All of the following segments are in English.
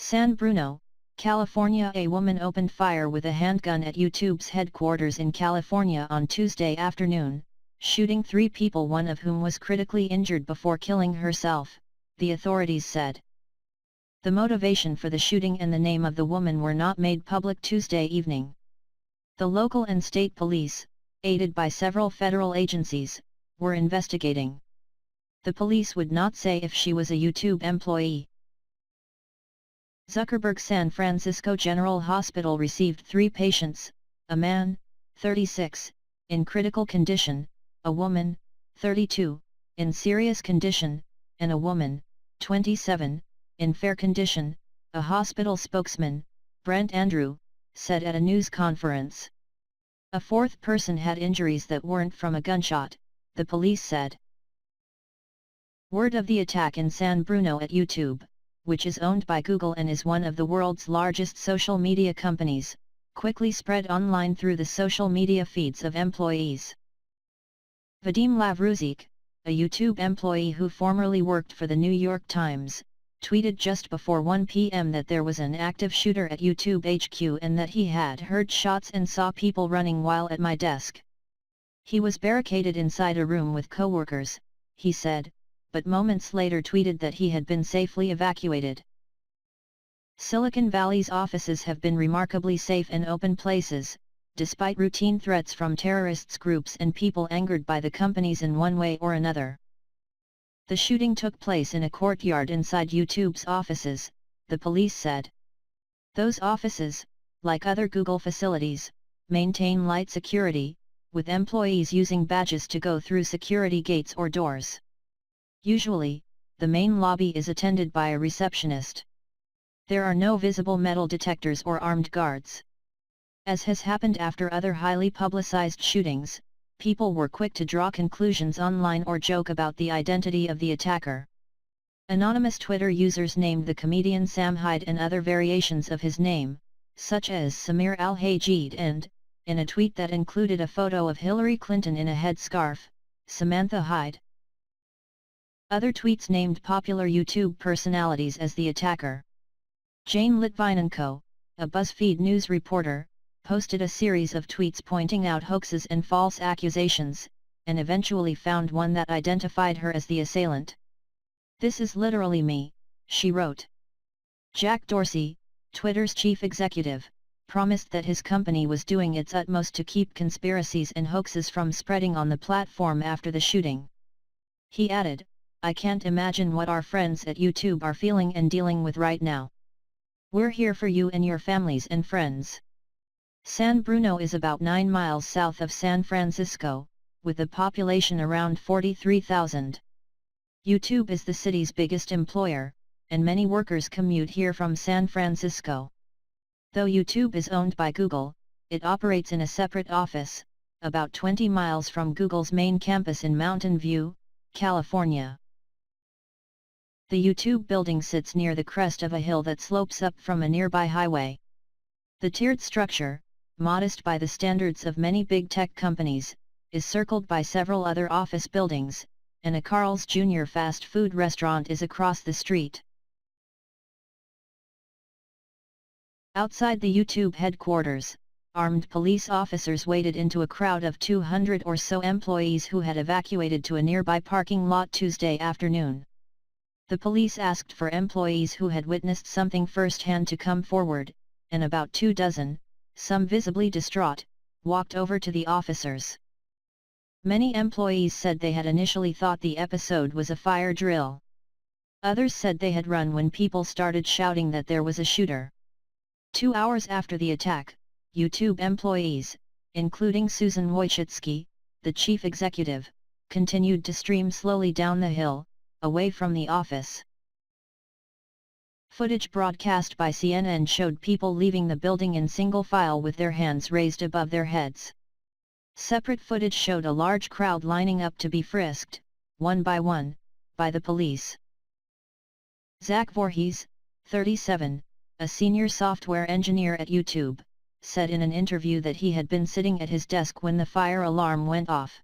San Bruno, California. A woman opened fire with a handgun at YouTube's headquarters in California on Tuesday afternoon, shooting 3 people, one of whom was critically injured before killing herself, the authorities said. The motivation for the shooting and the name of the woman were not made public Tuesday evening. The local and state police, aided by several federal agencies, were investigating. The police would not say if she was a YouTube employee. Zuckerberg San Francisco General Hospital received 3 patients, a man, 36, in critical condition, a woman, 32, in serious condition, and a woman, 27, in fair condition, a hospital spokesman, Brent Andrew, said at a news conference. A 4th person had injuries that weren't from a gunshot, the police said. Word of the attack in San Bruno at YouTube, which is owned by Google and is one of the world's largest social media companies, quickly spread online through the social media feeds of employees. Vadim Lavruzik, a YouTube employee who formerly worked for the New York Times, tweeted just before 1 p.m. that there was an active shooter at YouTube HQ and that he had heard shots and saw people running while at my desk. He was barricaded inside a room with coworkers, he said, but moments later tweeted that he had been safely evacuated. Silicon Valley's offices have been remarkably safe and open places, despite routine threats from terrorist groups and people angered by the companies in one way or another. The shooting took place in a courtyard inside YouTube's offices, the police said. Those offices, like other Google facilities, maintain light security, with employees using badges to go through security gates or doors. Usually, the main lobby is attended by a receptionist. There are no visible metal detectors or armed guards. As has happened after other highly publicized shootings, people were quick to draw conclusions online or joke about the identity of the attacker. Anonymous Twitter users named the comedian Sam Hyde and other variations of his name, such as Samir Al-Hajid and, in a tweet that included a photo of Hillary Clinton in a headscarf, Samantha Hyde. Other tweets named popular YouTube personalities as the attacker. Jane Litvinenko, a BuzzFeed news reporter, posted a series of tweets pointing out hoaxes and false accusations, and eventually found one that identified her as the assailant. "This is literally me," she wrote. Jack Dorsey, Twitter's chief executive, promised that his company was doing its utmost to keep conspiracies and hoaxes from spreading on the platform after the shooting. He added, "I can't imagine what our friends at YouTube are feeling and dealing with right now. We're here for you and your families and friends." San Bruno is about 9 miles south of San Francisco, with a population around 43,000. YouTube is the city's biggest employer, and many workers commute here from San Francisco. Though YouTube is owned by Google, it operates in a separate office, about 20 miles from Google's main campus in Mountain View, California. The YouTube building sits near the crest of a hill that slopes up from a nearby highway. The tiered structure, modest by the standards of many big tech companies, is circled by several other office buildings, and a Carl's Jr. fast food restaurant is across the street. Outside the YouTube headquarters, armed police officers waded into a crowd of 200 or so employees who had evacuated to a nearby parking lot Tuesday afternoon. The police asked for employees who had witnessed something firsthand to come forward, and about 2 dozen, some visibly distraught, walked over to the officers. Many employees said they had initially thought the episode was a fire drill. Others said they had run when people started shouting that there was a shooter. 2 hours after the attack, YouTube employees, including Susan Wojcicki, the chief executive, continued to stream slowly down the hill, away from the office. Footage broadcast by CNN showed people leaving the building in single file with their hands raised above their heads. Separate footage showed a large crowd lining up to be frisked, one by one, by the police. Zach Voorhees, 37, a senior software engineer at YouTube, said in an interview that he had been sitting at his desk when the fire alarm went off.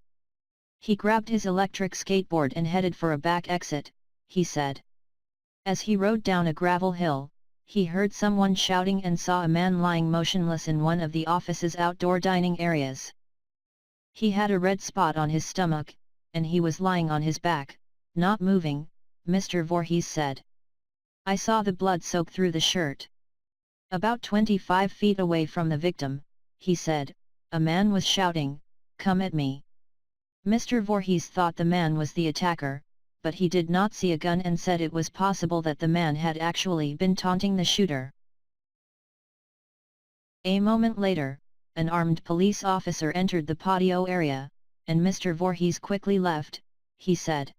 He grabbed his electric skateboard and headed for a back exit, he said. As he rode down a gravel hill, he heard someone shouting and saw a man lying motionless in one of the office's outdoor dining areas. He had a red spot on his stomach, and he was lying on his back, not moving, Mr. Voorhees said. I saw the blood soak through the shirt. About 25 feet away from the victim, he said, a man was shouting, "Come at me." Mr. Voorhees thought the man was the attacker, but he did not see a gun and said it was possible that the man had actually been taunting the shooter. A moment later, an armed police officer entered the patio area, and Mr. Voorhees quickly left, he said.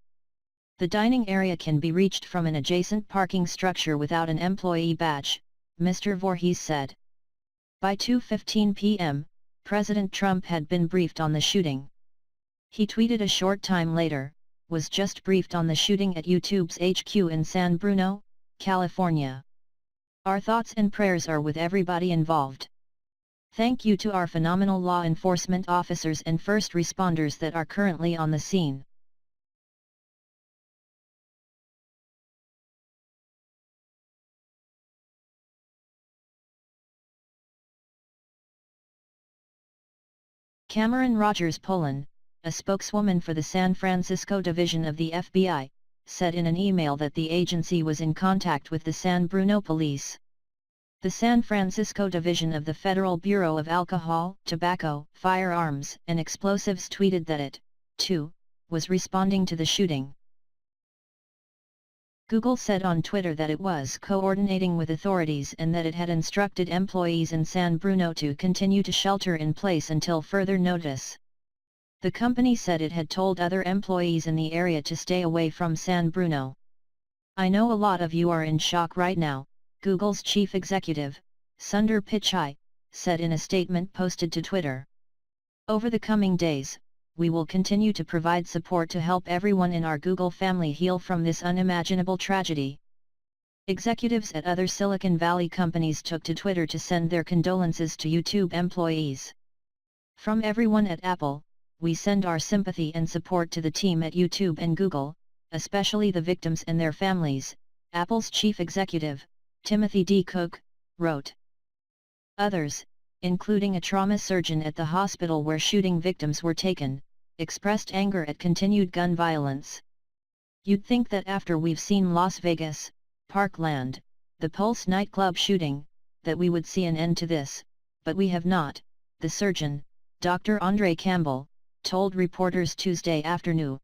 The dining area can be reached from an adjacent parking structure without an employee badge, Mr. Voorhees said. By 2:15 p.m., President Trump had been briefed on the shooting. He tweeted a short time later, was just briefed on the shooting at YouTube's HQ in San Bruno, California. Our thoughts and prayers are with everybody involved. Thank you to our phenomenal law enforcement officers and first responders that are currently on the scene. Cameron Rogers Polin, a spokeswoman for the San Francisco division of the FBI, said in an email that the agency was in contact with the San Bruno police. The San Francisco division of the Federal Bureau of Alcohol, Tobacco, Firearms and Explosives tweeted that it, too, was responding to the shooting. Google said on Twitter that it was coordinating with authorities and that it had instructed employees in San Bruno to continue to shelter in place until further notice. The company said it had told other employees in the area to stay away from San Bruno. I know a lot of you are in shock right now, Google's chief executive, Sundar Pichai, said in a statement posted to Twitter. Over the coming days, we will continue to provide support to help everyone in our Google family heal from this unimaginable tragedy. Executives at other Silicon Valley companies took to Twitter to send their condolences to YouTube employees. From everyone at Apple, we send our sympathy and support to the team at YouTube and Google, especially the victims and their families, Apple's chief executive, Timothy D. Cook, wrote. Others, including a trauma surgeon at the hospital where shooting victims were taken, expressed anger at continued gun violence. You'd think that after we've seen Las Vegas, Parkland, the Pulse nightclub shooting, that we would see an end to this, but we have not, the surgeon, Dr. Andre Campbell, told reporters Tuesday afternoon.